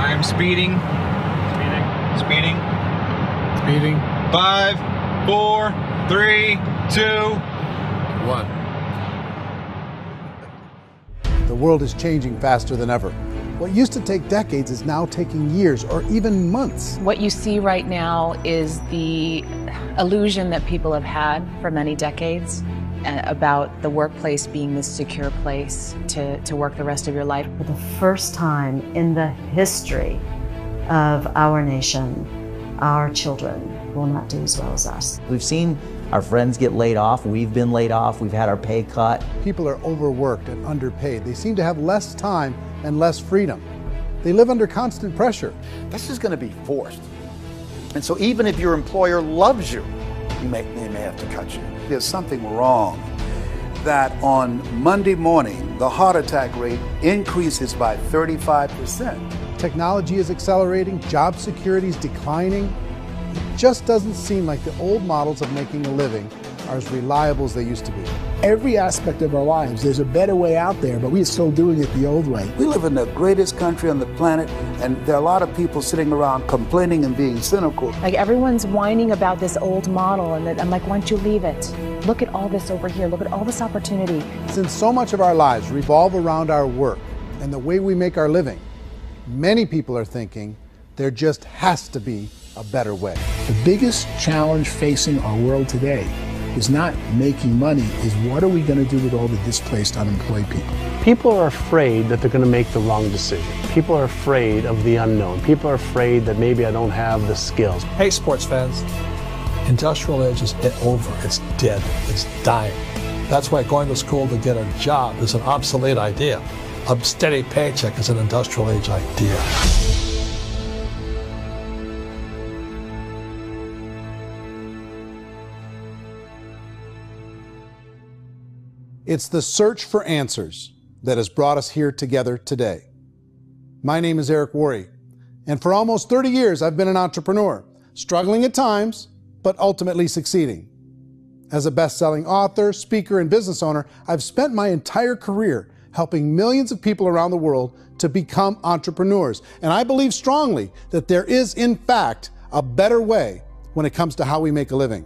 I'm speeding. Speeding. Speeding. 5, 4, 3, 2, 1. The world is changing faster than ever. What used to take decades is now taking years or even months. What you see right now is the illusion that people have had for many decades about the workplace being this secure place to work the rest of your life. For the first time in the history of our nation, our children will not do as well as us. We've seen our friends get laid off, we've been laid off, we've had our pay cut. People are overworked and underpaid. They seem to have less time and less freedom. They live under constant pressure. This is going to be forced. And so even if your employer loves you, they may have to cut you. There's something wrong that on Monday morning, the heart attack rate increases by 35%. Technology is accelerating, job security is declining. It just doesn't seem like the old models of making a living are as reliable as they used to be. Every aspect of our lives, there's a better way out there, but we're still doing it the old way. We live in the greatest country on the planet, and there are a lot of people sitting around complaining and being cynical. Like everyone's whining about this old model, and I'm like, why don't you leave it? Look at all this over here. Look at all this opportunity. Since so much of our lives revolve around our work and the way we make our living, many people are thinking there just has to be a better way. The biggest challenge facing our world today is not making money, is what are we going to do with all the displaced, unemployed people? People are afraid that they're going to make the wrong decision. People are afraid of the unknown. People are afraid that maybe I don't have the skills. Hey, sports fans, industrial age is over. It's dead. It's dying. That's why going to school to get a job is an obsolete idea. A steady paycheck is an industrial age idea. It's the search for answers that has brought us here together today. My name is Eric Worre, and for almost 30 years I've been an entrepreneur, struggling at times, but ultimately succeeding. As a best-selling author, speaker, and business owner, I've spent my entire career helping millions of people around the world to become entrepreneurs. And I believe strongly that there is, in fact, a better way when it comes to how we make a living.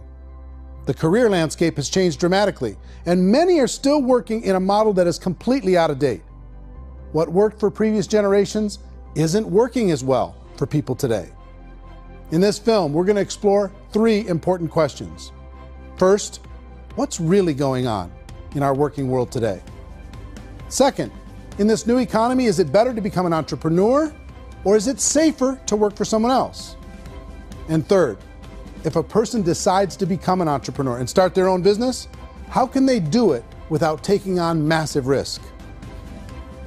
The career landscape has changed dramatically, and many are still working in a model that is completely out of date. What worked for previous generations isn't working as well for people today. In this film, we're going to explore 3 important questions. First, what's really going on in our working world today? Second, in this new economy, is it better to become an entrepreneur, or is it safer to work for someone else? And third, if a person decides to become an entrepreneur and start their own business, how can they do it without taking on massive risk?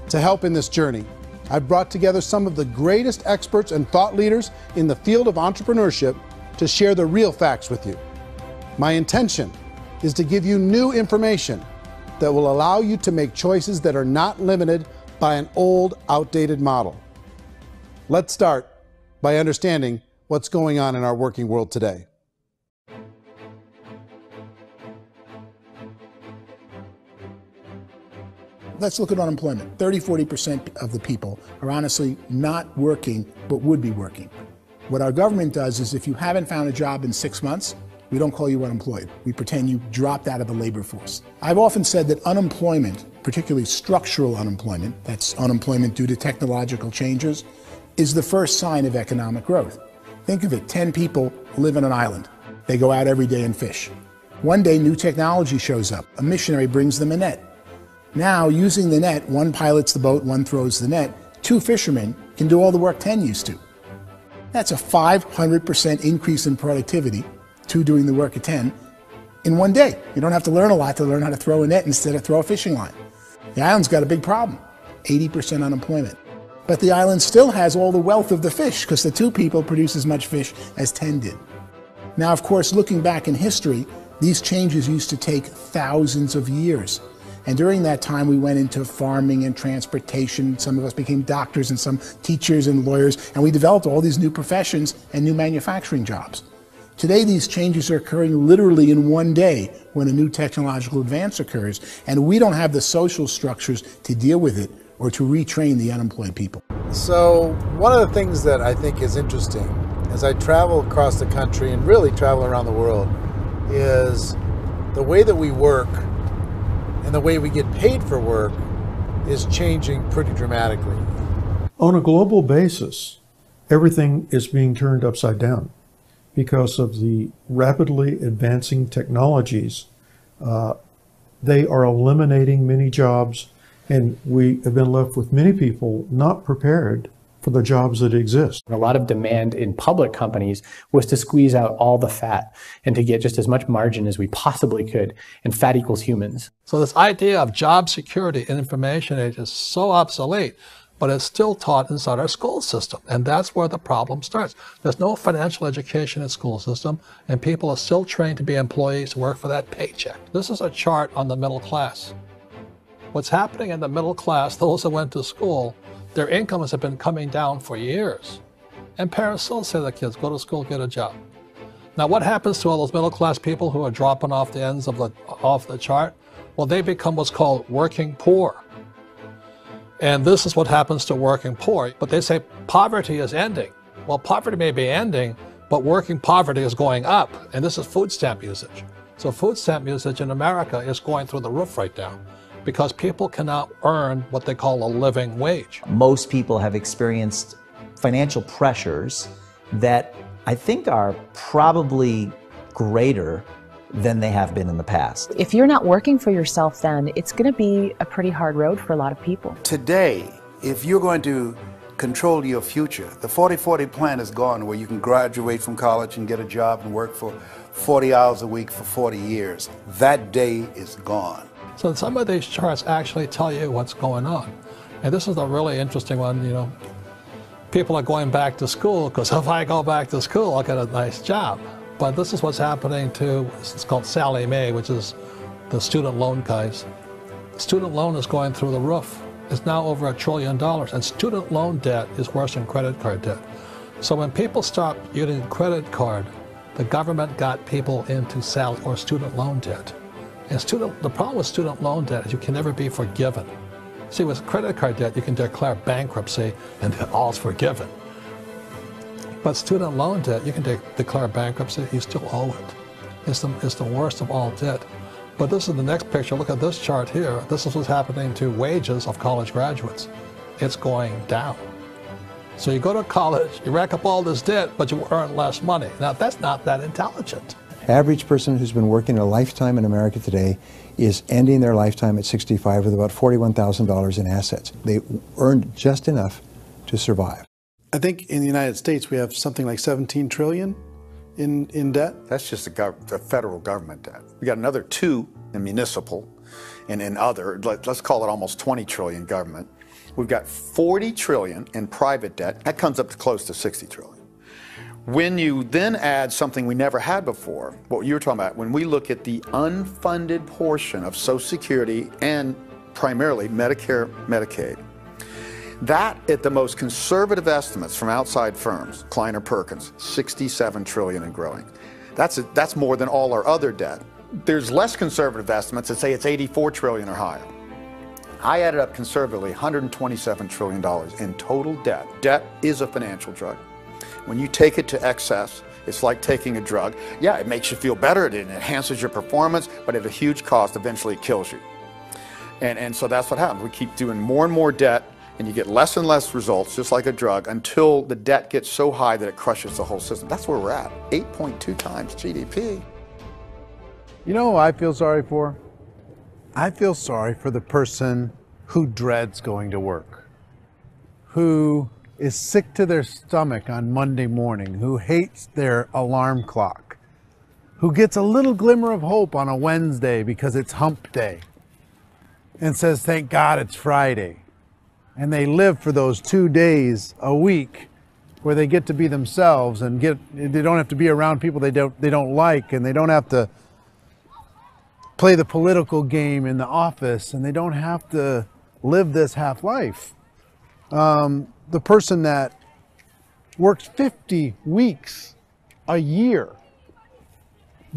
To help in this journey, I've brought together some of the greatest experts and thought leaders in the field of entrepreneurship to share the real facts with you. My intention is to give you new information that will allow you to make choices that are not limited by an old, outdated model. Let's start by understanding what's going on in our working world today. Let's look at unemployment. 30–40% of the people are honestly not working, but would be working. What our government does is if you haven't found a job in 6 months, we don't call you unemployed. We pretend you dropped out of the labor force. I've often said that unemployment, particularly structural unemployment, that's unemployment due to technological changes, is the first sign of economic growth. Think of it, 10 people live on an island. They go out every day and fish. One day, new technology shows up. A missionary brings them a net. Now, using the net, one pilots the boat, one throws the net. 2 fishermen can do all the work 10 used to. That's a 500% increase in productivity, 2 doing the work of 10, in one day. You don't have to learn a lot to learn how to throw a net instead of throw a fishing line. The island's got a big problem, 80% unemployment. But the island still has all the wealth of the fish because the 2 people produce as much fish as 10 did. Now, of course, looking back in history, these changes used to take thousands of years. And during that time, we went into farming and transportation. Some of us became doctors and some teachers and lawyers, and we developed all these new professions and new manufacturing jobs. Today, these changes are occurring literally in one day when a new technological advance occurs, and we don't have the social structures to deal with it or to retrain the unemployed people. So one of the things that I think is interesting as I travel across the country and really travel around the world is the way that we work and the way we get paid for work is changing pretty dramatically. On a global basis, everything is being turned upside down because of the rapidly advancing technologies. They are eliminating many jobs, and we have been left with many people not prepared for the jobs that exist. A lot of demand in public companies was to squeeze out all the fat and to get just as much margin as we possibly could, and fat equals humans. So this idea of job security in information age is so obsolete, but it's still taught inside our school system, and that's where the problem starts. There's no financial education in school system, and people are still trained to be employees to work for that paycheck. This is a chart on the middle class. What's happening in the middle class, those that went to school, their incomes have been coming down for years. And parents still say to the kids, go to school, get a job. Now what happens to all those middle class people who are dropping off the ends of the chart? Well, they become what's called working poor. And this is what happens to working poor. But they say poverty is ending. Well, poverty may be ending, but working poverty is going up. And this is food stamp usage. So food stamp usage in America is going through the roof right now, because people cannot earn what they call a living wage. Most people have experienced financial pressures that I think are probably greater than they have been in the past. If you're not working for yourself, then it's going to be a pretty hard road for a lot of people. Today, if you're going to control your future, the 40-40 plan is gone, where you can graduate from college and get a job and work for 40 hours a week for 40 years. That day is gone. So some of these charts actually tell you what's going on. And this is a really interesting one. You know, people are going back to school because if I go back to school, I'll get a nice job. But this is what's happening to, it's called Sallie Mae, which is the student loan guys. Student loan is going through the roof. It's now over $1 trillion, and student loan debt is worse than credit card debt. So when people stopped using credit card, the government got people into student loan debt. And the problem with student loan debt is you can never be forgiven. See, with credit card debt, you can declare bankruptcy and all's forgiven. But student loan debt, you can declare bankruptcy, you still owe it. It's the worst of all debt. But this is the next picture. Look at this chart here. This is what's happening to wages of college graduates. It's going down. So you go to college, you rack up all this debt, but you earn less money. Now, that's not that intelligent. Average person who's been working a lifetime in America today is ending their lifetime at 65 with about $41,000 in assets. They earned just enough to survive. I think in the United States we have something like 17 trillion in debt. That's just the federal government debt. We got another 2 in municipal and in other, let's call it almost 20 trillion government. We've got 40 trillion in private debt. That comes up to close to 60 trillion. When you then add something we never had before, what you were talking about, when we look at the unfunded portion of Social Security and primarily Medicare, Medicaid, that, at the most conservative estimates from outside firms, Kleiner Perkins, 67 trillion and growing. That's more than all our other debt. There's less conservative estimates that say it's 84 trillion or higher. I added up conservatively $127 trillion in total debt. Debt is a financial drug. When you take it to excess, it's like taking a drug. Yeah, it makes you feel better, it enhances your performance, but at a huge cost, eventually it kills you. And so that's what happens. We keep doing more and more debt, and you get less and less results, just like a drug, until the debt gets so high that it crushes the whole system. That's where we're at, 8.2 times GDP. You know who I feel sorry for? I feel sorry for the person who dreads going to work, who is sick to their stomach on Monday morning, who hates their alarm clock, who gets a little glimmer of hope on a Wednesday because it's hump day and says, thank God it's Friday. And they live for those 2 days a week where they get to be themselves and they don't have to be around people they don't like, and they don't have to play the political game in the office, and they don't have to live this half life. The person that works 50 weeks a year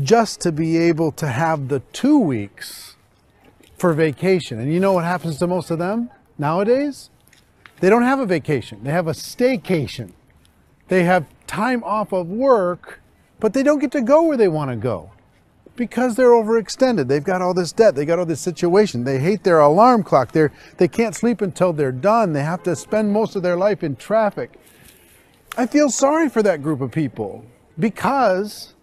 just to be able to have the 2 weeks for vacation. And you know what happens to most of them? Nowadays, they don't have a vacation. They have a staycation. They have time off of work, but they don't get to go where they want to go because they're overextended. They've got all this debt. They got all this situation. They hate their alarm clock. They can't sleep until they're done. They have to spend most of their life in traffic. I feel sorry for that group of people because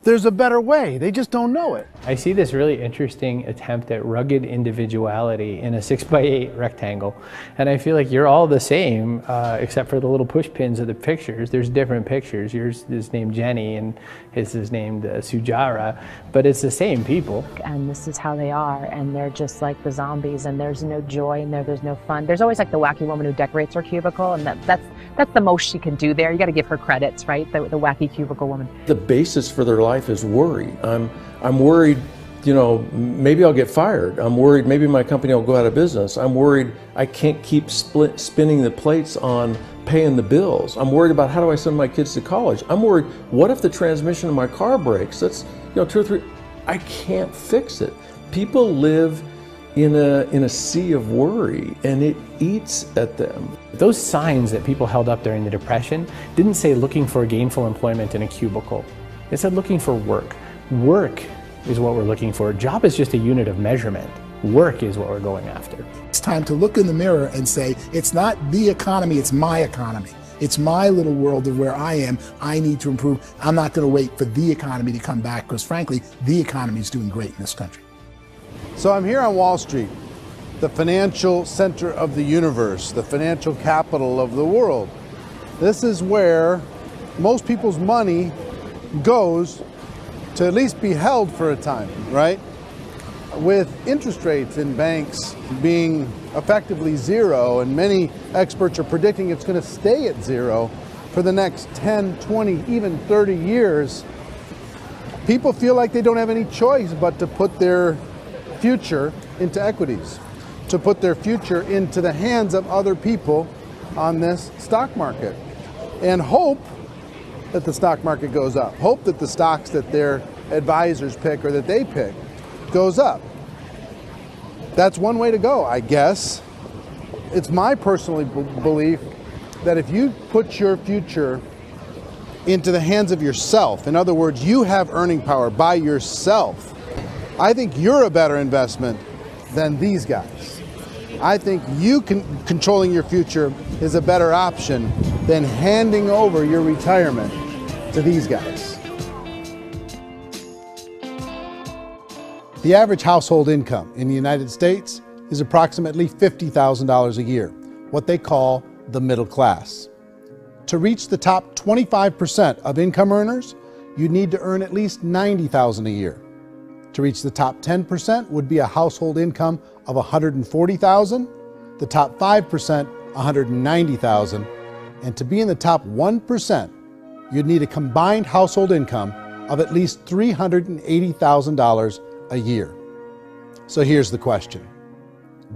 there's a better way. They just don't know it. I see this really interesting attempt at rugged individuality in a 6x8 rectangle. And I feel like you're all the same, except for the little push pins of the pictures. There's different pictures. Yours is named Jenny and his is named Sujara, but it's the same people. And this is how they are, and they're just like the zombies, and there's no joy in there, there's no fun. There's always like the wacky woman who decorates her cubicle, and that's the most she can do there. You got to give her credits, right? The wacky cubicle woman. The basis for their life is worry. I'm worried, you know, maybe I'll get fired. I'm worried maybe my company will go out of business. I'm worried I can't keep spinning the plates on paying the bills. I'm worried about how do I send my kids to college. I'm worried, what if the transmission of my car breaks? That's, you know, 2 or 3, I can't fix it. People live in a sea of worry, and it eats at them. Those signs that people held up during the Depression didn't say looking for gainful employment in a cubicle. It said looking for work. Work is what we're looking for. Job is just a unit of measurement. Work is what we're going after. It's time to look in the mirror and say, it's not the economy, it's my economy. It's my little world of where I am. I need to improve. I'm not going to wait for the economy to come back because, frankly, the economy is doing great in this country. So I'm here on Wall Street, the financial center of the universe, the financial capital of the world. This is where most people's money goes to at least be held for a time, right? With interest rates in banks being effectively zero, and many experts are predicting it's going to stay at zero for the next 10, 20, even 30 years, people feel like they don't have any choice but to put their future into equities, to put their future into the hands of other people on this stock market, and hope that the stock market goes up, hope that the stocks that their advisors pick or that they pick goes up. That's one way to go, I guess. It's my personal belief that if you put your future into the hands of yourself, in other words, you have earning power by yourself, I think you're a better investment than these guys. I think you controlling your future is a better option than handing over your retirement to these guys. The average household income in the United States is approximately $50,000 a year, what they call the middle class. To reach the top 25% of income earners, you need to earn at least $90,000 a year. To reach the top 10% would be a household income of $140,000, the top 5%, $190,000, and to be in the top 1%, you'd need a combined household income of at least $380,000 a year. So here's the question.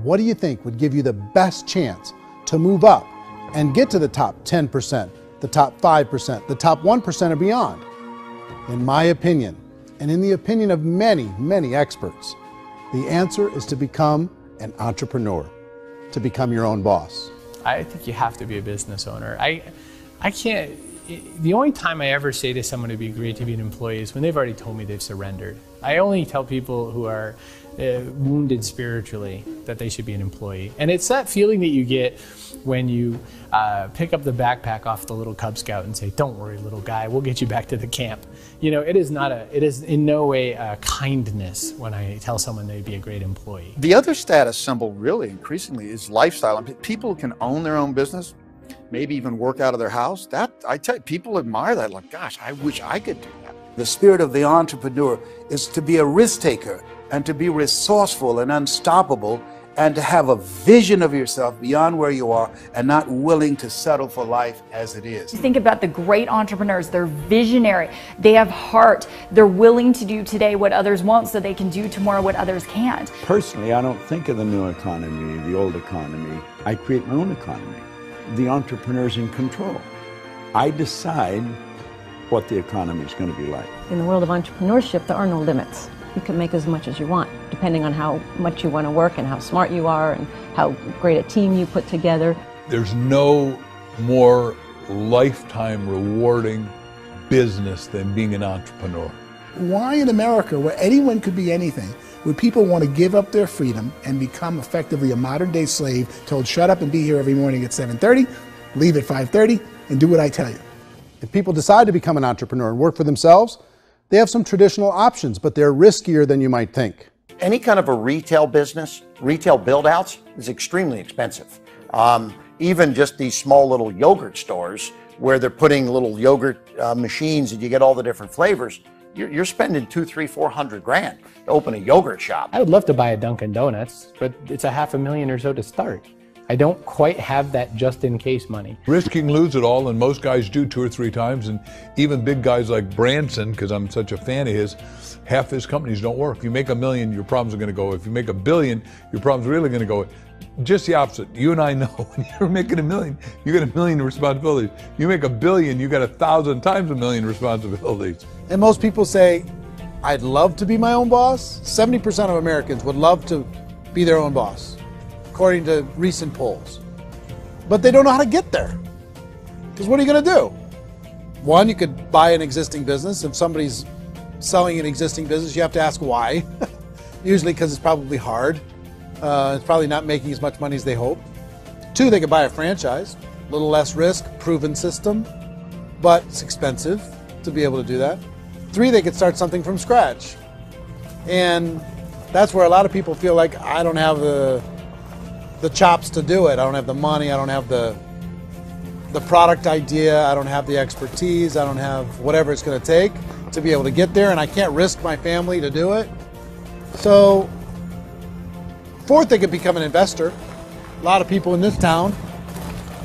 What do you think would give you the best chance to move up and get to the top 10%, the top 5%, the top 1% or beyond? In my opinion, and in the opinion of many, many experts, the answer is to become an entrepreneur, to become your own boss. I think you have to be a business owner. I can't, the only time I ever say to someone it'd be great to be an employee is when they've already told me they've surrendered. I only tell people who are wounded spiritually that they should be an employee. And it's that feeling that you get when you pick up the backpack off the little Cub Scout and say, "Don't worry, little guy, we'll get you back to the camp." You know, it is in no way a kindness when I tell someone they'd be a great employee. The other status symbol really increasingly is lifestyle. And people can own their own business, maybe even work out of their house. That, I tell you, people admire that, like, gosh, I wish I could do that. The spirit of the entrepreneur is to be a risk taker and to be resourceful and unstoppable and to have a vision of yourself beyond where you are and not willing to settle for life as it is. Think about the great entrepreneurs. They're visionary. They have heart. They're willing to do today what others won't so they can do tomorrow what others can't. Personally, I don't think of the new economy, the old economy. I create my own economy. The entrepreneur's in control. I decide what the economy is going to be like. In the world of entrepreneurship, there are no limits. You can make as much as you want. depending on how much you want to work and how smart you are and how great a team you put together. There's no more lifetime rewarding business than being an entrepreneur. Why in America, where anyone could be anything, would people want to give up their freedom and become effectively a modern-day slave, told shut up and be here every morning at 7:30, leave at 5:30, and do what I tell you? If people decide to become an entrepreneur and work for themselves, they have some traditional options, but they're riskier than you might think. Any kind of a retail business, retail build-outs, is extremely expensive. Even just these small little yogurt stores where they're putting little yogurt machines and you get all the different flavors, you're spending $200,000, $300,000, $400,000 to open a yogurt shop. I would love to buy a Dunkin' Donuts, but it's $500,000 or so to start. I don't quite have that just-in-case money. Risking lose it all, and most guys do 2 or 3 times, and even big guys like Branson, because I'm such a fan of his, half his companies don't work. If you make $1 million, your problems are going to go. If you make $1 billion, your problems are really going to go. Just the opposite. You and I know when you're making $1 million, you get $1 million responsibilities. You make $1 billion, you got 1,000 times $1 million responsibilities. And most people say, I'd love to be my own boss. 70% of Americans would love to be their own boss, according to recent polls. But they don't know how to get there. Because what are you going to do? One, you could buy an existing business. If somebody's selling an existing business, you have to ask why. Usually because it's probably hard. It's probably not making as much money as they hope. 2, they could buy a franchise. A little less risk, proven system, but it's expensive to be able to do that. 3, they could start something from scratch. And that's where a lot of people feel like, I don't have the chops to do it. I don't have the money. I don't have the product idea. I don't have the expertise. I don't have whatever it's going to take to be able to get there, and I can't risk my family to do it. So, 4th, they could become an investor. A lot of people in this town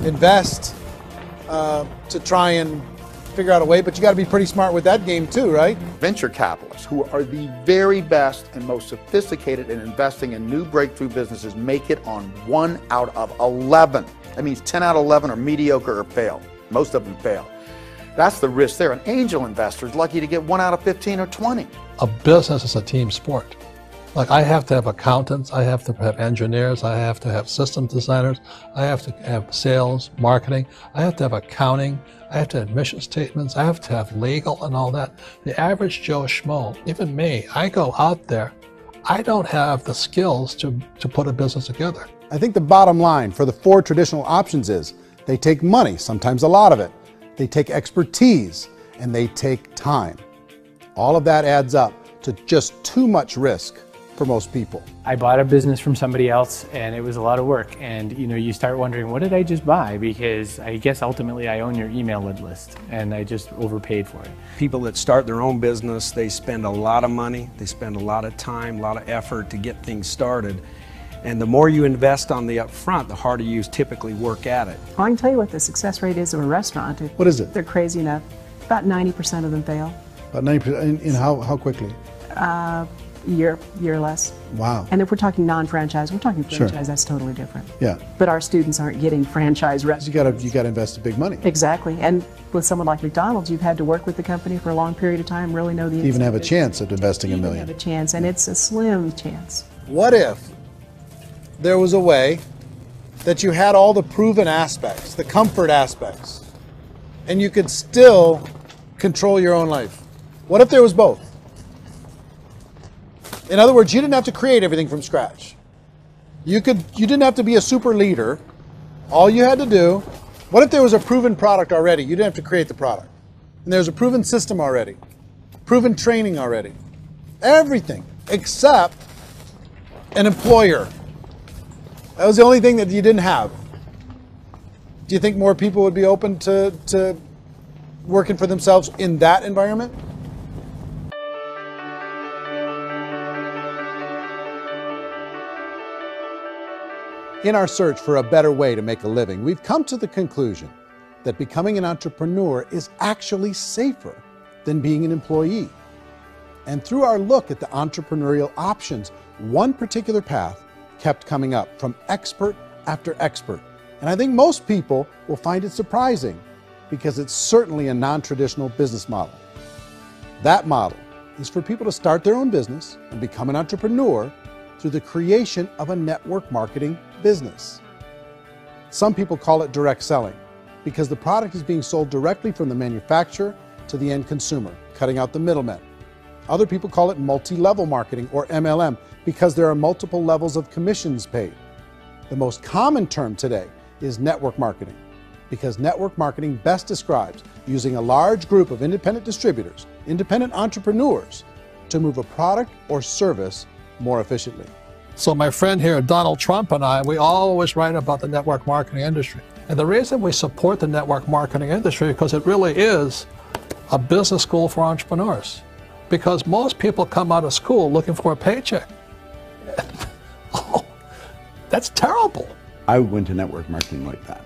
invest to try and figure out a way, but you got to be pretty smart with that game too, right? Venture capitalists, who are the very best and most sophisticated in investing in new breakthrough businesses, make it on 1 out of 11. That means 10 out of 11 are mediocre or fail. Most of them fail. That's the risk there. An angel investor is lucky to get 1 out of 15 or 20. A business is a team sport. Like, I have to have accountants, I have to have engineers, I have to have system designers, I have to have sales, marketing, I have to have accounting, I have to have mission statements, I have to have legal and all that. The average Joe Schmo, even me, I go out there, I don't have the skills to put a business together. I think the bottom line for the 4 traditional options is they take money, sometimes a lot of it. They take expertise, and they take time. All of that adds up to just too much risk for most people. I bought a business from somebody else and it was a lot of work, and you start wondering, what did I just buy? Because I guess ultimately I own your email list and I just overpaid for it. People that start their own business, they spend a lot of money, they spend a lot of time, a lot of effort to get things started. And the more you invest on the upfront, the harder you typically work at it. I can tell you what the success rate is of a restaurant. What is it? They're crazy enough. About 90% of them fail. About 90%, in how quickly? Year or less. Wow. And if we're talking non-franchise, we're talking franchise, Sure. That's totally different. Yeah. But our students aren't getting franchise restaurants. You got to invest big money. Exactly. And with someone like McDonald's, you've had to work with the company for a long period of time, really know the Even have a business. chance at investing $1 million. Have a chance, and it's a slim chance. What if there was a way that you had all the proven aspects, the comfort aspects, and you could still control your own life? What if there was both? In other words, you didn't have to create everything from scratch. You didn't have to be a super leader. All you had to do, what if there was a proven product already? You didn't have to create the product. And there's a proven system already, proven training already. Everything except an employer. That was the only thing that you didn't have. Do you think more people would be open to working for themselves in that environment? In our search for a better way to make a living, we've come to the conclusion that becoming an entrepreneur is actually safer than being an employee. And through our look at the entrepreneurial options, one particular path kept coming up from expert after expert. And I think most people will find it surprising because it's certainly a non-traditional business model. That model is for people to start their own business and become an entrepreneur through the creation of a network marketing business. Some people call it direct selling because the product is being sold directly from the manufacturer to the end consumer, cutting out the middlemen. Other people call it multi-level marketing, or MLM, because there are multiple levels of commissions paid. The most common term today is network marketing, because network marketing best describes using a large group of independent distributors, independent entrepreneurs, to move a product or service more efficiently. So my friend here, Donald Trump, and I, we always write about the network marketing industry. And the reason we support the network marketing industry is because it really is a business school for entrepreneurs. Because most people come out of school looking for a paycheck. Oh, that's terrible. I went to network marketing like that.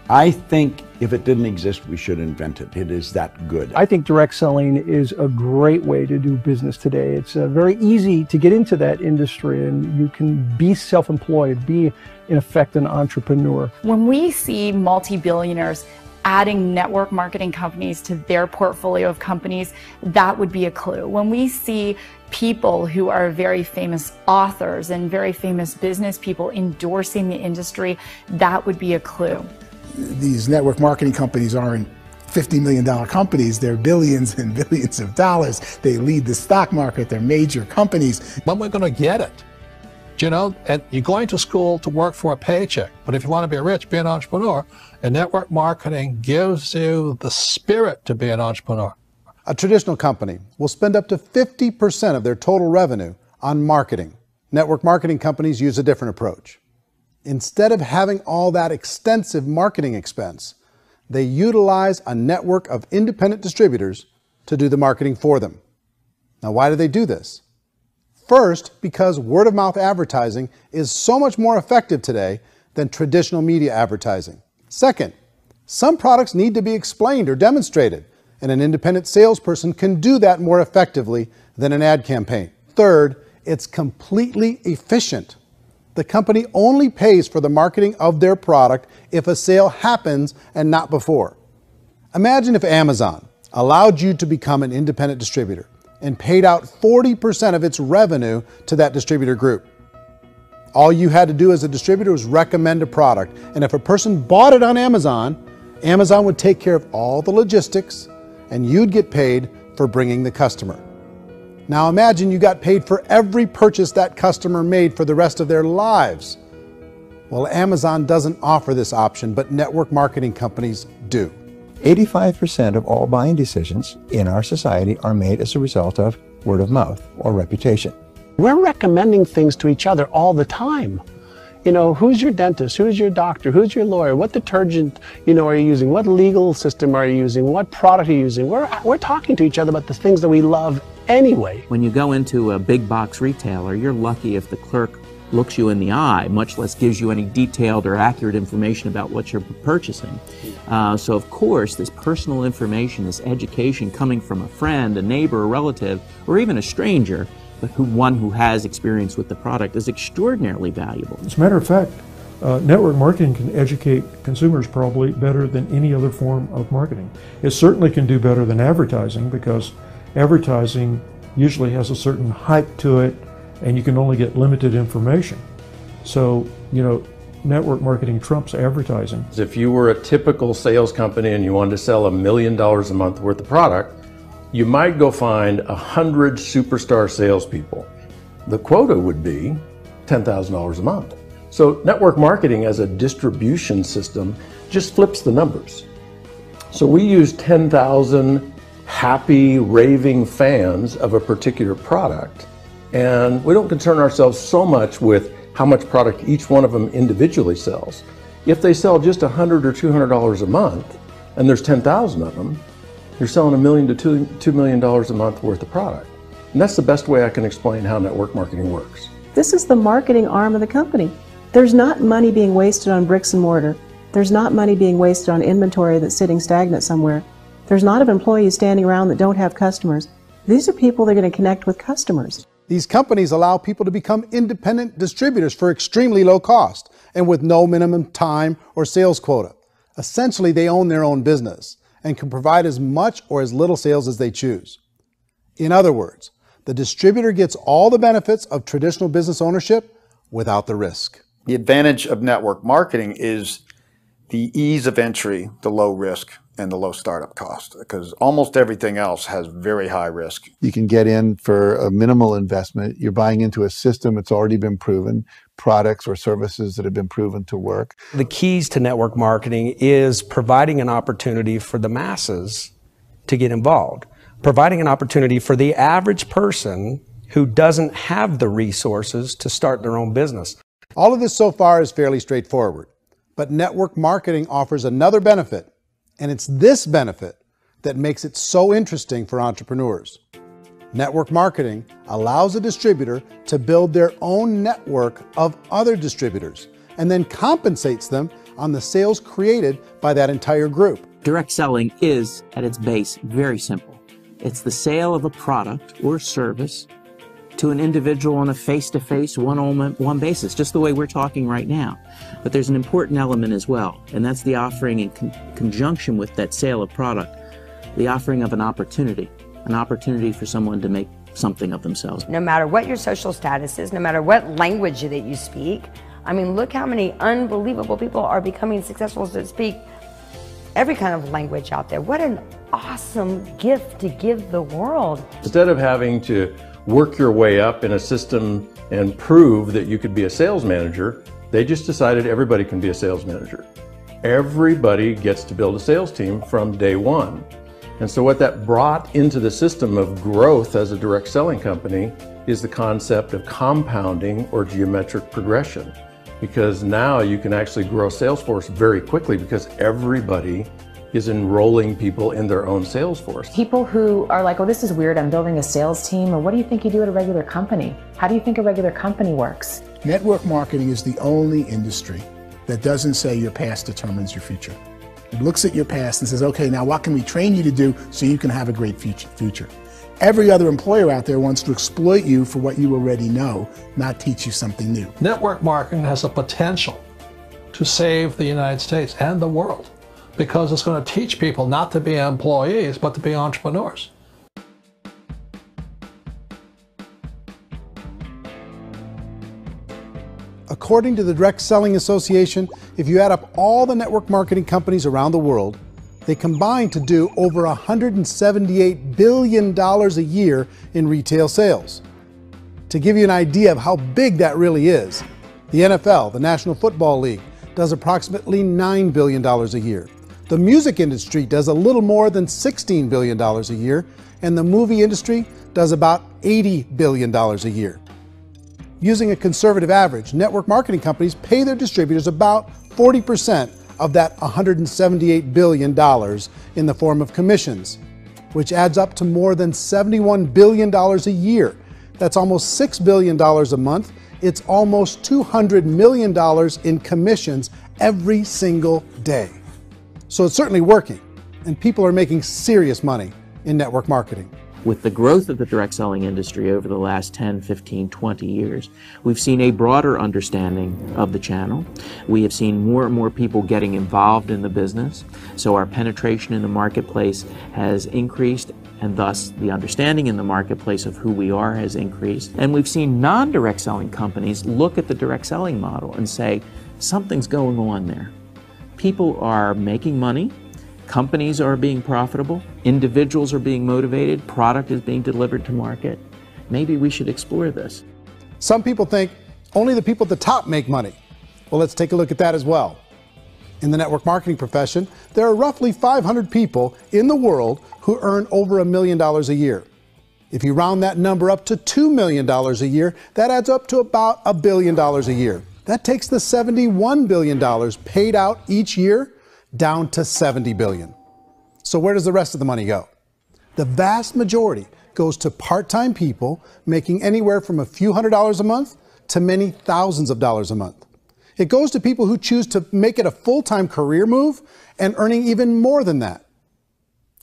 I think if it didn't exist, we should invent it. It is that good. I think direct selling is a great way to do business today. It's very easy to get into that industry, and you can be self-employed, be, in effect, an entrepreneur. When we see multi-billionaires adding network marketing companies to their portfolio of companies, that would be a clue. When we see people who are very famous authors and very famous business people endorsing the industry, that would be a clue. These network marketing companies aren't $50 million companies. They're billions and billions of dollars. They lead the stock market. They're major companies. When we're going to get it? You know, and you're going to school to work for a paycheck, but if you want to be rich, be an entrepreneur, and network marketing gives you the spirit to be an entrepreneur. A traditional company will spend up to 50% of their total revenue on marketing. Network marketing companies use a different approach. Instead of having all that extensive marketing expense, they utilize a network of independent distributors to do the marketing for them. Now, why do they do this? First, because word-of-mouth advertising is so much more effective today than traditional media advertising. Second, some products need to be explained or demonstrated, and an independent salesperson can do that more effectively than an ad campaign. Third, it's completely efficient. The company only pays for the marketing of their product if a sale happens and not before. Imagine if Amazon allowed you to become an independent distributor and paid out 40% of its revenue to that distributor group. All you had to do as a distributor was recommend a product, and if a person bought it on Amazon, Amazon would take care of all the logistics, and you'd get paid for bringing the customer. Now imagine you got paid for every purchase that customer made for the rest of their lives. Well, Amazon doesn't offer this option, but network marketing companies do. 85% of all buying decisions in our society are made as a result of word of mouth or reputation. We're recommending things to each other all the time. You know, who's your dentist? Who's your doctor? Who's your lawyer? What detergent, are you using? What legal system are you using? What product are you using? We're talking to each other about the things that we love anyway. When you go into a big box retailer, you're lucky if the clerk looks you in the eye, much less gives you any detailed or accurate information about what you're purchasing. So of course, this personal information, this education coming from a friend, a neighbor, a relative, or even a stranger, but one who has experience with the product is extraordinarily valuable. As a matter of fact, network marketing can educate consumers probably better than any other form of marketing. It certainly can do better than advertising, because advertising usually has a certain hype to it, and you can only get limited information. So, network marketing trumps advertising. If you were a typical sales company and you wanted to sell $1 million a month worth of product, you might go find 100 superstar salespeople. The quota would be $10,000 a month. So network marketing as a distribution system just flips the numbers. So we use 10,000 happy, raving fans of a particular product, and we don't concern ourselves so much with how much product each one of them individually sells. If they sell just $100 or $200 a month, and there's 10,000 of them, you're selling $1 million to $2 million a month worth of product. And that's the best way I can explain how network marketing works. This is the marketing arm of the company. There's not money being wasted on bricks and mortar. There's not money being wasted on inventory that's sitting stagnant somewhere. There's not of employees standing around that don't have customers. These are people that are going to connect with customers. These companies allow people to become independent distributors for extremely low cost and with no minimum time or sales quota. Essentially, they own their own business and can provide as much or as little sales as they choose. In other words, The distributor gets all the benefits of traditional business ownership without the risk. The advantage of network marketing is the ease of entry, the low risk, and the low startup cost, because almost everything else has very high risk. You can get in for a minimal investment. You're buying into a system that's already been proven, products or services that have been proven to work. The keys to network marketing is providing an opportunity for the masses to get involved, providing an opportunity for the average person who doesn't have the resources to start their own business. All of this so far is fairly straightforward, but network marketing offers another benefit, and it's this benefit that makes it so interesting for entrepreneurs. Network marketing allows a distributor to build their own network of other distributors and then compensates them on the sales created by that entire group. Direct selling is, at its base, very simple. It's the sale of a product or service to an individual on a face-to-face, one-on-one basis, just the way we're talking right now. But there's an important element as well, and that's the offering in conjunction with that sale of product, the offering of an opportunity for someone to make something of themselves. No matter what your social status is, no matter what language that you speak, I mean, look how many unbelievable people are becoming successful that speak every kind of language out there. What an awesome gift to give the world. Instead of having to work your way up in a system and prove that you could be a sales manager, they just decided everybody can be a sales manager. Everybody gets to build a sales team from day one. And so what that brought into the system of growth as a direct selling company is the concept of compounding or geometric progression. Because now you can actually grow a sales force very quickly because everybody is enrolling people in their own sales force. People who are like, oh, this is weird, I'm building a sales team, or what do you think you do at a regular company? How do you think a regular company works? Network marketing is the only industry that doesn't say your past determines your future. It looks at your past and says, okay, now what can we train you to do so you can have a great future? Every other employer out there wants to exploit you for what you already know, not teach you something new. Network marketing has the potential to save the United States and the world because it's going to teach people not to be employees, but to be entrepreneurs. According to the Direct Selling Association, if you add up all the network marketing companies around the world, they combine to do over $178 billion a year in retail sales. To give you an idea of how big that really is, the NFL, the National Football League, does approximately $9 billion a year. The music industry does a little more than $16 billion a year, and the movie industry does about $80 billion a year. Using a conservative average, network marketing companies pay their distributors about 40% of that $178 billion in the form of commissions, which adds up to more than $71 billion a year. That's almost $6 billion a month. It's almost $200 million in commissions every single day. So it's certainly working, and people are making serious money in network marketing. With the growth of the direct selling industry over the last 10, 15, 20 years, we've seen a broader understanding of the channel. We have seen more and more people getting involved in the business, so our penetration in the marketplace has increased, and thus the understanding in the marketplace of who we are has increased. And we've seen non-direct selling companies look at the direct selling model and say, something's going on there. People are making money, companies are being profitable, individuals are being motivated, product is being delivered to market. Maybe we should explore this. Some people think only the people at the top make money. Well, let's take a look at that as well. In the network marketing profession, there are roughly 500 people in the world who earn over $1 million a year. If you round that number up to $2 million a year, that adds up to about $1 billion a year. That takes the $71 billion paid out each year down to $70 billion. So where does the rest of the money go? The vast majority goes to part-time people making anywhere from a few $100s a month to many thousands of dollars a month. It goes to people who choose to make it a full-time career move and earning even more than that.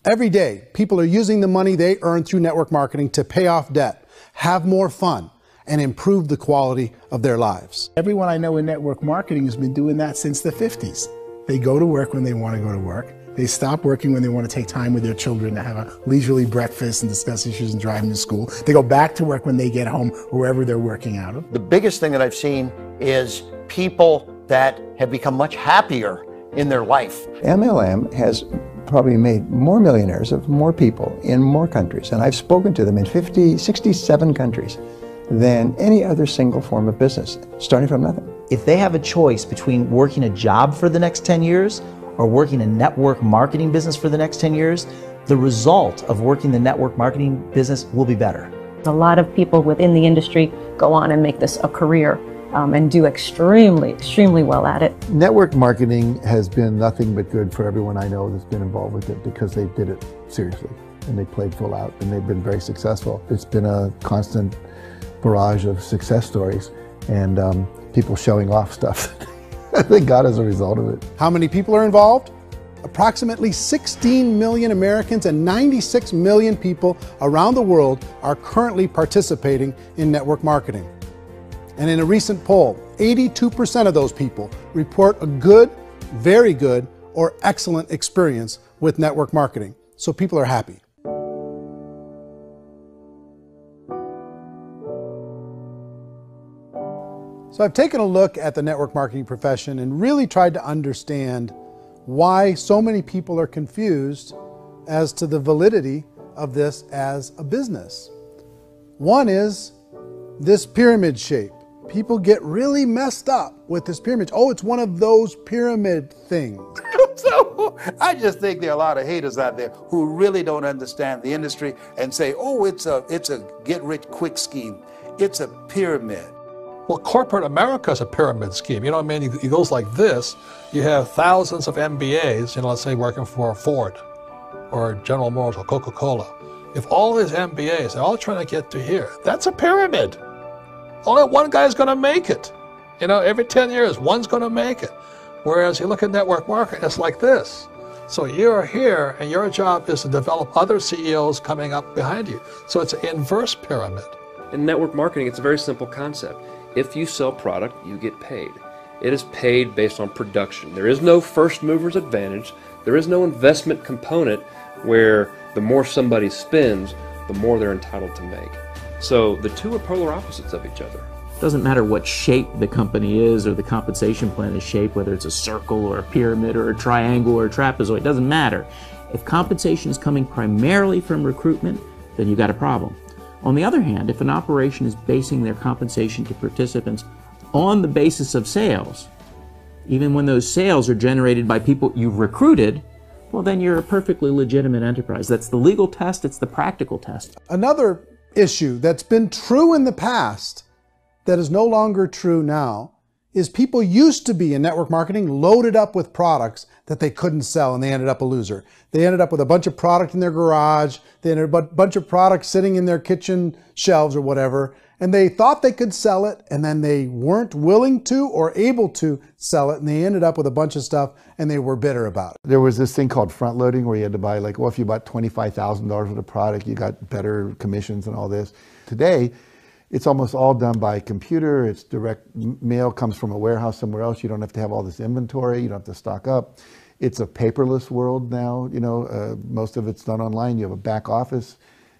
Every day, people are using the money they earn through network marketing to pay off debt, have more fun, and improve the quality of their lives. Everyone I know in network marketing has been doing that since the 50s. They go to work when they want to go to work. They stop working when they want to take time with their children to have a leisurely breakfast and discuss issues and drive them to school. They go back to work when they get home, wherever they're working out of. The biggest thing that I've seen is people that have become much happier in their life. MLM has probably made more millionaires of more people in more countries, and I've spoken to them in 67 countries, than any other single form of business, starting from nothing. If they have a choice between working a job for the next 10 years or working a network marketing business for the next 10 years, the result of working the network marketing business will be better. A lot of people within the industry go on and make this a career and do extremely well at it. Network marketing has been nothing but good for everyone I know that's been involved with it because they did it seriously and they played full out and they've been very successful. It's been a constant barrage of success stories and people showing off stuff that they got as a result of it. How many people are involved? Approximately 16 million Americans and 96 million people around the world are currently participating in network marketing. And in a recent poll, 82% of those people report a good, very good, or excellent experience with network marketing. So people are happy. So I've taken a look at the network marketing profession and really tried to understand why so many people are confused as to the validity of this as a business. One is this pyramid shape. People get really messed up with this pyramid. Oh, it's one of those pyramid things. So I just think there are a lot of haters out there who really don't understand the industry and say, oh, it's a get-rich-quick scheme. It's a pyramid. Well, corporate America is a pyramid scheme. You know what I mean? It goes like this. You have thousands of MBAs, let's say working for Ford or General Motors or Coca-Cola. If all these MBAs, they're all trying to get to here, that's a pyramid. Only one guy's going to make it. Every 10 years, one's going to make it. Whereas you look at network marketing, it's like this. So you're here, and your job is to develop other CEOs coming up behind you. So it's an inverse pyramid. In network marketing, it's a very simple concept. If you sell product, you get paid. It is paid based on production. There is no first mover's advantage. There is no investment component where the more somebody spends, the more they're entitled to make. So the two are polar opposites of each other. It doesn't matter what shape the company is or the compensation plan is shaped, whether it's a circle or a pyramid or a triangle or a trapezoid, it doesn't matter. If compensation is coming primarily from recruitment, then you got a problem. On the other hand, if an operation is basing their compensation to participants on the basis of sales, even when those sales are generated by people you've recruited, well, then you're a perfectly legitimate enterprise. That's the legal test, it's the practical test. Another issue that's been true in the past that is no longer true now is people used to be in network marketing loaded up with products that they couldn't sell and they ended up a loser. They ended up with a bunch of product in their garage, they ended up with a bunch of products sitting in their kitchen shelves or whatever, and they thought they could sell it and then they weren't willing to or able to sell it and they ended up with a bunch of stuff and they were bitter about it. There was this thing called front loading where you had to buy if you bought $25,000 worth of product, you got better commissions and all this. Today, it's almost all done by computer. It's direct mail comes from a warehouse somewhere else. You don't have to have all this inventory. You don't have to stock up. It's a paperless world now. Most of it's done online. You have a back office.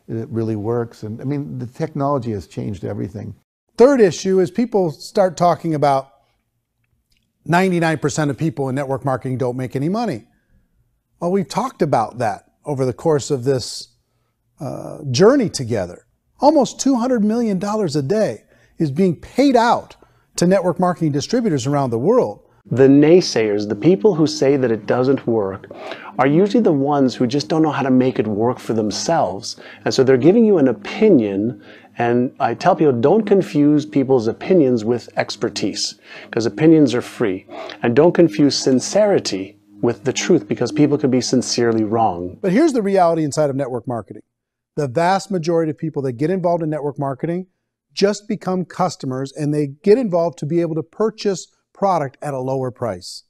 It really works. And I mean, the technology has changed everything. Third issue is people start talking about 99% of people in network marketing don't make any money. Well, we've talked about that over the course of this journey together. Almost $200 million a day is being paid out to network marketing distributors around the world. The naysayers, the people who say that it doesn't work, are usually the ones who just don't know how to make it work for themselves. And so they're giving you an opinion, and I tell people, don't confuse people's opinions with expertise, because opinions are free. And don't confuse sincerity with the truth, because people can be sincerely wrong. But here's the reality inside of network marketing. The vast majority of people that get involved in network marketing just become customers, and they get involved to be able to purchase product at a lower price.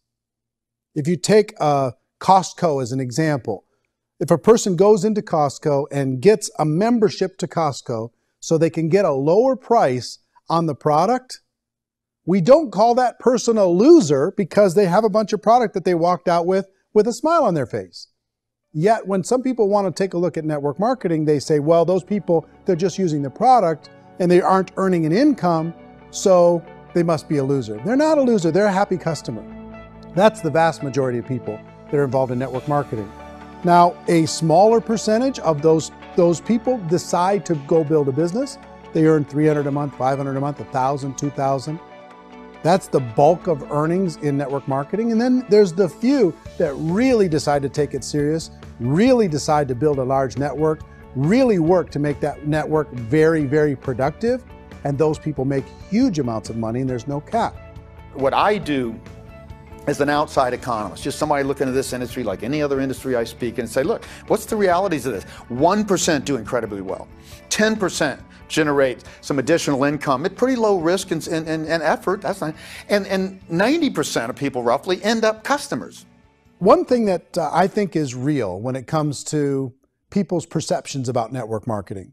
If you take Costco as an example, if a person goes into Costco and gets a membership to Costco so they can get a lower price on the product, We don't call that person a loser because they have a bunch of product that they walked out with a smile on their face. Yet when some people want to take a look at network marketing, they say, well, those people, they're just using the product and they aren't earning an income, so they must be a loser. They're not a loser, they're a happy customer. That's the vast majority of people that are involved in network marketing. Now, a smaller percentage of those people decide to go build a business. They earn $300 a month, $500 a month, $1,000, $2,000. That's the bulk of earnings in network marketing. And then there's the few that really decide to take it serious, really decide to build a large network, really work to make that network very, very productive. And those people make huge amounts of money and there's no cap. What I do as an outside economist, just somebody looking at this industry like any other industry I speak and say, look, what's the realities of this? 1% do incredibly well. 10% generate some additional income at pretty low risk and effort. That's not, and 90% of people roughly end up customers. One thing that I think is real when it comes to people's perceptions about network marketing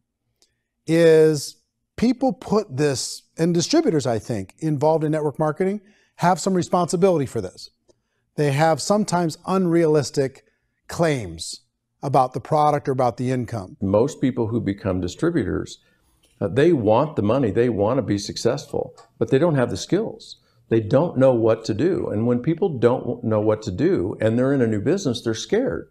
is people put this, and distributors, I think, involved in network marketing have some responsibility for this. They have sometimes unrealistic claims about the product or about the income. Most people who become distributors, they want the money, they want to be successful, but they don't have the skills. They don't know what to do. And when people don't know what to do and they're in a new business, they're scared.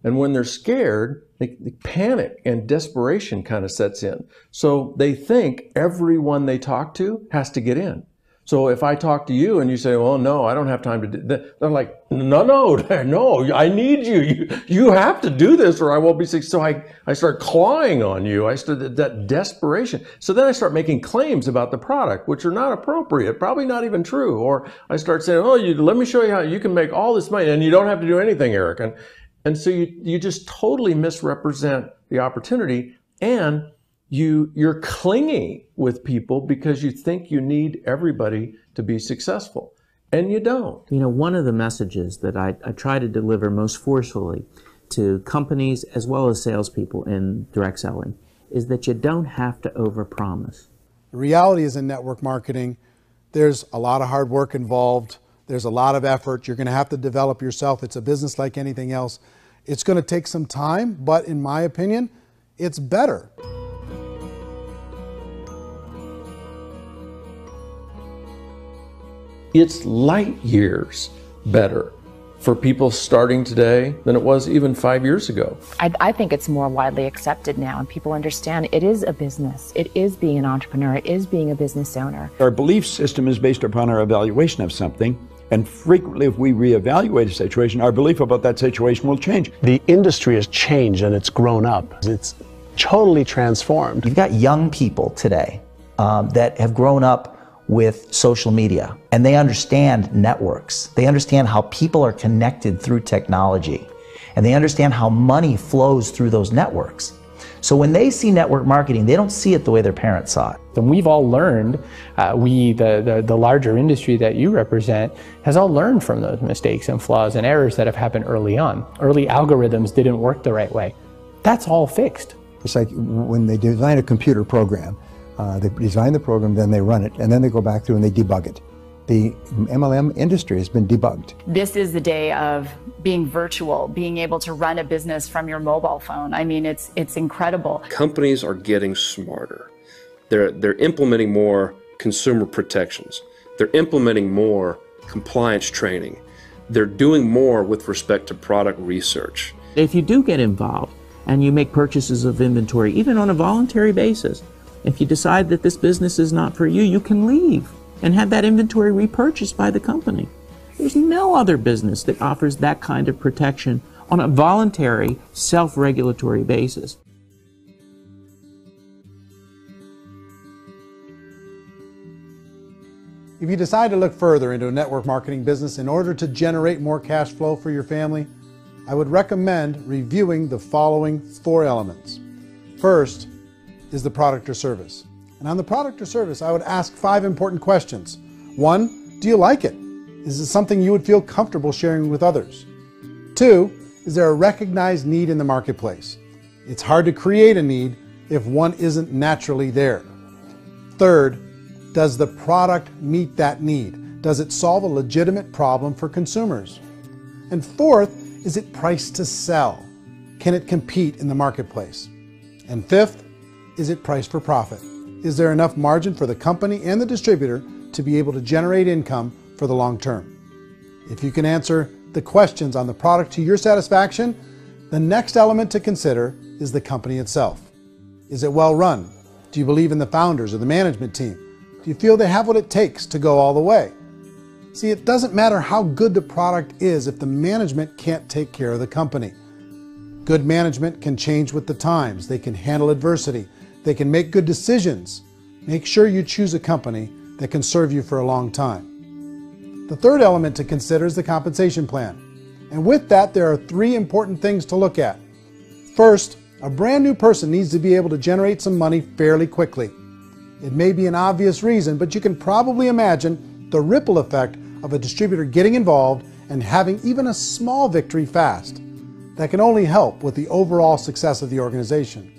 And when they're scared, they panic and desperation kind of sets in. So they think everyone they talk to has to get in. So if I talk to you and you say, well, no, I don't have time to do that, they're like, no, I need you. You have to do this or I won't be successful. So I start clawing on you. I start that desperation. So then I start making claims about the product, which are not appropriate, probably not even true. Or I start saying, oh, let me show you how you can make all this money and you don't have to do anything, Eric. And so you just totally misrepresent the opportunity, and you're clingy with people because you think you need everybody to be successful, and you don't. You know, one of the messages that I try to deliver most forcefully to companies as well as salespeople in direct selling is that you don't have to overpromise. The reality is in network marketing, there's a lot of hard work involved. There's a lot of effort. You're going to have to develop yourself. It's a business like anything else. It's going to take some time, but in my opinion, it's better. It's light years better for people starting today than it was even 5 years ago. I think it's more widely accepted now, and people understand it is a business. It is being an entrepreneur. It is being a business owner. Our belief system is based upon our evaluation of something. And frequently, if we reevaluate a situation, our belief about that situation will change. The industry has changed and it's grown up. It's totally transformed. You've got young people today that have grown up with social media, and they understand networks. They understand how people are connected through technology, and they understand how money flows through those networks. So when they see network marketing, they don't see it the way their parents saw it. And we've all learned, the larger industry that you represent, has all learned from those mistakes and flaws and errors that have happened early on. Early algorithms didn't work the right way. That's all fixed. It's like when they design a computer program, they design the program, then they run it, and then they go back through and they debug it. The MLM industry has been debugged. This is the day of being virtual, being able to run a business from your mobile phone. I mean, it's incredible. Companies are getting smarter. They're implementing more consumer protections. They're implementing more compliance training. They're doing more with respect to product research. If you do get involved and you make purchases of inventory, even on a voluntary basis, if you decide that this business is not for you, you can leave and have that inventory repurchased by the company. There's no other business that offers that kind of protection on a voluntary, self-regulatory basis. If you decide to look further into a network marketing business in order to generate more cash flow for your family, I would recommend reviewing the following 4 elements. First is the product or service. And on the product or service, I would ask 5 important questions. 1, do you like it? Is it something you would feel comfortable sharing with others? 2, is there a recognized need in the marketplace? It's hard to create a need if one isn't naturally there. 3rd, Does the product meet that need? Does it solve a legitimate problem for consumers? And fourth, is it priced to sell? Can it compete in the marketplace? And fifth, is it priced for profit? Is there enough margin for the company and the distributor to be able to generate income for the long term? If you can answer the questions on the product to your satisfaction, the next element to consider is the company itself. Is it well run? Do you believe in the founders or the management team? Do you feel they have what it takes to go all the way? See, it doesn't matter how good the product is if the management can't take care of the company. Good management can change with the times. They can handle adversity. They can make good decisions. Make sure you choose a company that can serve you for a long time. The third element to consider is the compensation plan. And with that, there are three important things to look at. First, a brand new person needs to be able to generate some money fairly quickly. It may be an obvious reason, but you can probably imagine the ripple effect of a distributor getting involved and having even a small victory fast. That can only help with the overall success of the organization.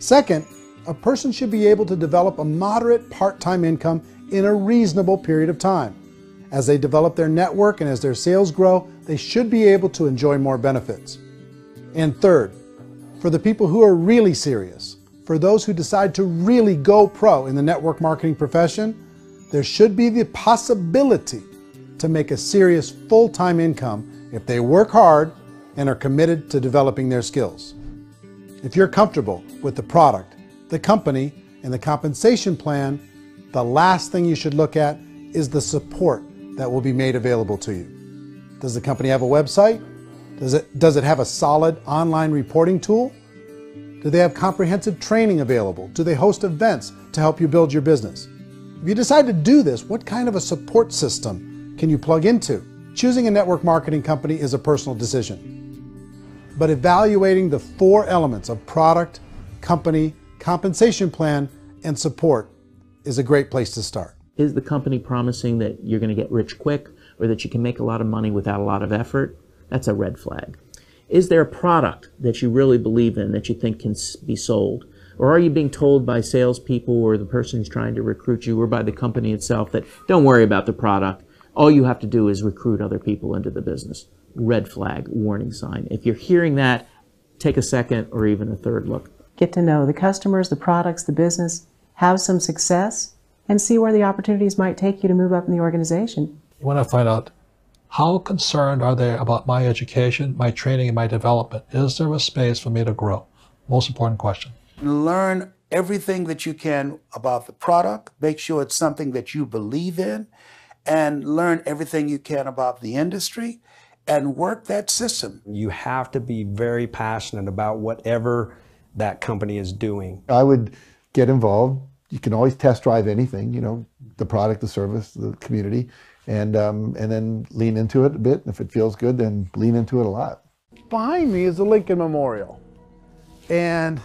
Second, a person should be able to develop a moderate part-time income in a reasonable period of time. As they develop their network and as their sales grow, they should be able to enjoy more benefits. And third, for the people who are really serious, for those who decide to really go pro in the network marketing profession, there should be the possibility to make a serious full-time income if they work hard and are committed to developing their skills. If you're comfortable with the product, the company, and the compensation plan, the last thing you should look at is the support that will be made available to you. Does the company have a website? Does it have a solid online reporting tool? Do they have comprehensive training available? Do they host events to help you build your business? If you decide to do this, what kind of a support system can you plug into? Choosing a network marketing company is a personal decision. But evaluating the four elements of product, company, compensation plan, and support is a great place to start. Is the company promising that you're going to get rich quick or that you can make a lot of money without a lot of effort? That's a red flag. Is there a product that you really believe in that you think can be sold? Or are you being told by salespeople or the person who's trying to recruit you or by the company itself that don't worry about the product, all you have to do is recruit other people into the business? Red flag, warning sign. If you're hearing that, take a second or even a third look. Get to know the customers, the products, the business, have some success, and see where the opportunities might take you to move up in the organization. You want to find out how concerned are they about my education, my training, and my development? Is there a space for me to grow? Most important question. Learn everything that you can about the product. Make sure it's something that you believe in, and learn everything you can about the industry and work that system. You have to be very passionate about whatever that company is doing. I would get involved. You can always test drive anything, you know, the product, the service, the community, and then lean into it a bit. If it feels good, then lean into it a lot. Behind me is the Lincoln Memorial. And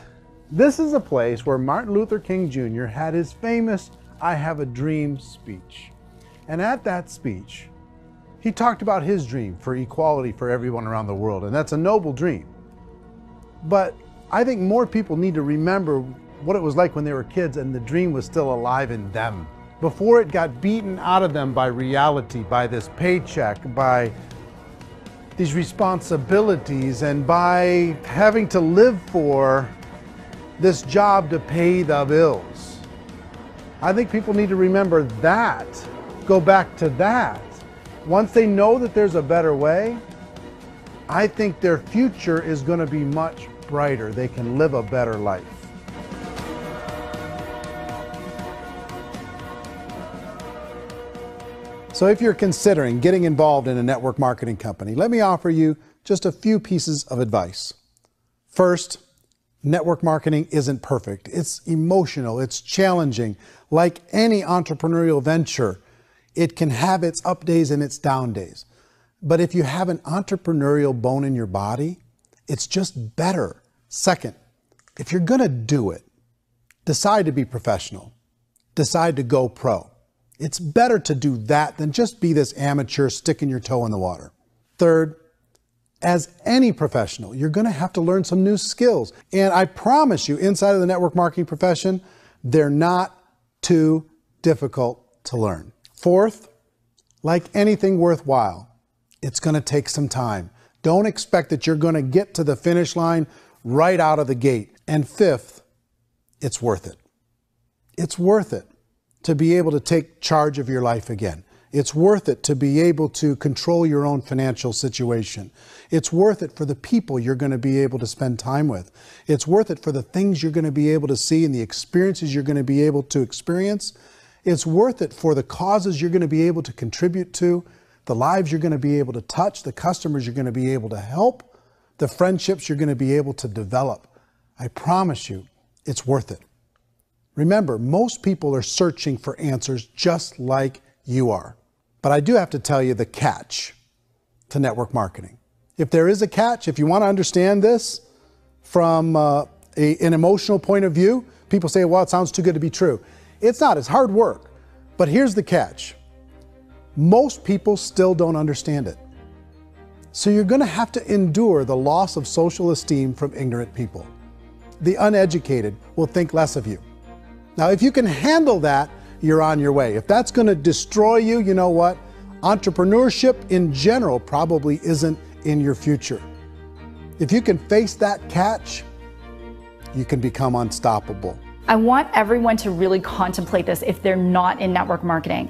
this is a place where Martin Luther King Jr. had his famous "I Have a Dream" speech. And at that speech, he talked about his dream for equality for everyone around the world, and that's a noble dream. But I think more people need to remember what it was like when they were kids and the dream was still alive in them. Before it got beaten out of them by reality, by this paycheck, by these responsibilities, and by having to live for this job to pay the bills. I think people need to remember that, go back to that. Once they know that there's a better way, I think their future is going to be much brighter. They can live a better life. So if you're considering getting involved in a network marketing company, let me offer you just a few pieces of advice. First, network marketing isn't perfect. It's emotional, it's challenging. Like any entrepreneurial venture, it can have its up days and its down days. But if you have an entrepreneurial bone in your body, it's just better. Second, if you're gonna do it, decide to be professional. Decide to go pro. It's better to do that than just be this amateur sticking your toe in the water. Third, as any professional, you're gonna have to learn some new skills. And I promise you, inside of the network marketing profession, they're not too difficult to learn. Fourth, like anything worthwhile, it's going to take some time. Don't expect that you're going to get to the finish line right out of the gate. And fifth, it's worth it. It's worth it to be able to take charge of your life again. It's worth it to be able to control your own financial situation. It's worth it for the people you're going to be able to spend time with. It's worth it for the things you're going to be able to see and the experiences you're going to be able to experience. It's worth it for the causes you're going to be able to contribute to, the lives you're going to be able to touch, the customers you're going to be able to help, the friendships you're going to be able to develop. I promise you, it's worth it. Remember, most people are searching for answers just like you are. But I do have to tell you the catch to network marketing. If there is a catch, if you want to understand this from an emotional point of view, people say, well, it sounds too good to be true. It's not, it's hard work. But here's the catch. Most people still don't understand it. So you're going to have to endure the loss of social esteem from ignorant people. The uneducated will think less of you. Now, if you can handle that, you're on your way. If that's going to destroy you, you know what? Entrepreneurship in general probably isn't in your future. If you can face that catch, you can become unstoppable. I want everyone to really contemplate this if they're not in network marketing.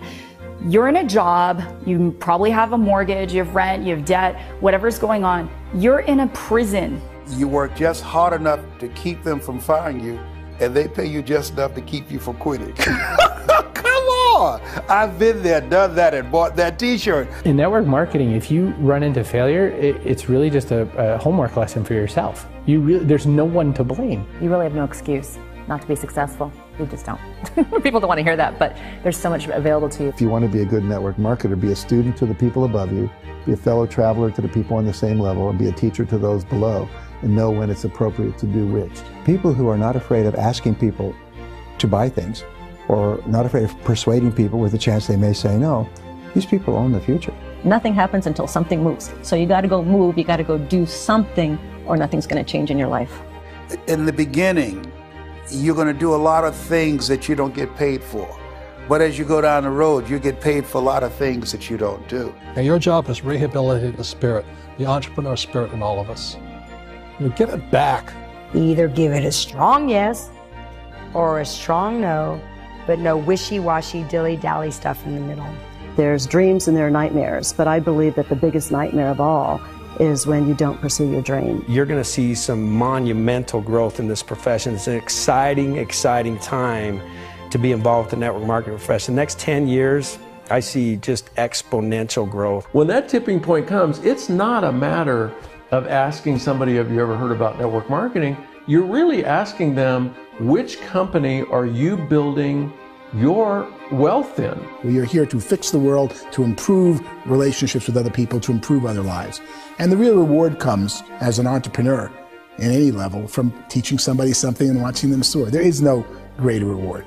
You're in a job, you probably have a mortgage, you have rent, you have debt, whatever's going on. You're in a prison. You work just hard enough to keep them from firing you, and they pay you just enough to keep you from quitting. Come on! I've been there, done that, and bought that t-shirt. In network marketing, if you run into failure, it's really just a homework lesson for yourself. There's no one to blame. You really have no excuse not to be successful. You just don't. People don't want to hear that, but there's so much available to you. If you want to be a good network marketer, be a student to the people above you, be a fellow traveler to the people on the same level, and be a teacher to those below, and know when it's appropriate to do which. People who are not afraid of asking people to buy things, or not afraid of persuading people with a chance they may say no, these people own the future. Nothing happens until something moves. So you got to go move, you got to go do something, or nothing's going to change in your life. In the beginning, you're going to do a lot of things that you don't get paid for. But as you go down the road, you get paid for a lot of things that you don't do. And your job is rehabilitate the spirit, the entrepreneur spirit in all of us. You get it back. Either give it a strong yes or a strong no, but no wishy-washy, dilly-dally stuff in the middle. There's dreams and there are nightmares, but I believe that the biggest nightmare of all is when you don't pursue your dream. You're going to see some monumental growth in this profession. It's an exciting, exciting time to be involved with the network marketing profession. The next 10 years, I see just exponential growth. When that tipping point comes, it's not a matter of asking somebody, have you ever heard about network marketing? You're really asking them, which company are you building your wealth in? We are here to fix the world, to improve relationships with other people, to improve other lives. And the real reward comes as an entrepreneur in any level from teaching somebody something and watching them soar. There is no greater reward.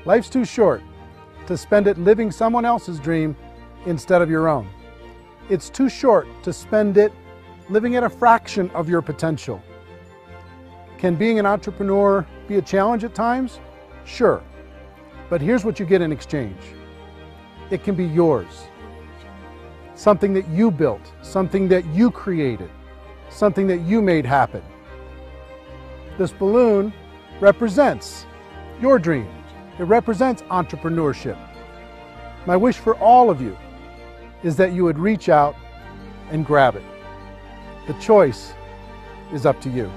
Life's too short to spend it living someone else's dream instead of your own. It's too short to spend it living at a fraction of your potential. Can being an entrepreneur be a challenge at times? Sure. But here's what you get in exchange. It can be yours. Something that you built, something that you created, something that you made happen. This balloon represents your dream. It represents entrepreneurship. My wish for all of you is that you would reach out and grab it. The choice is up to you.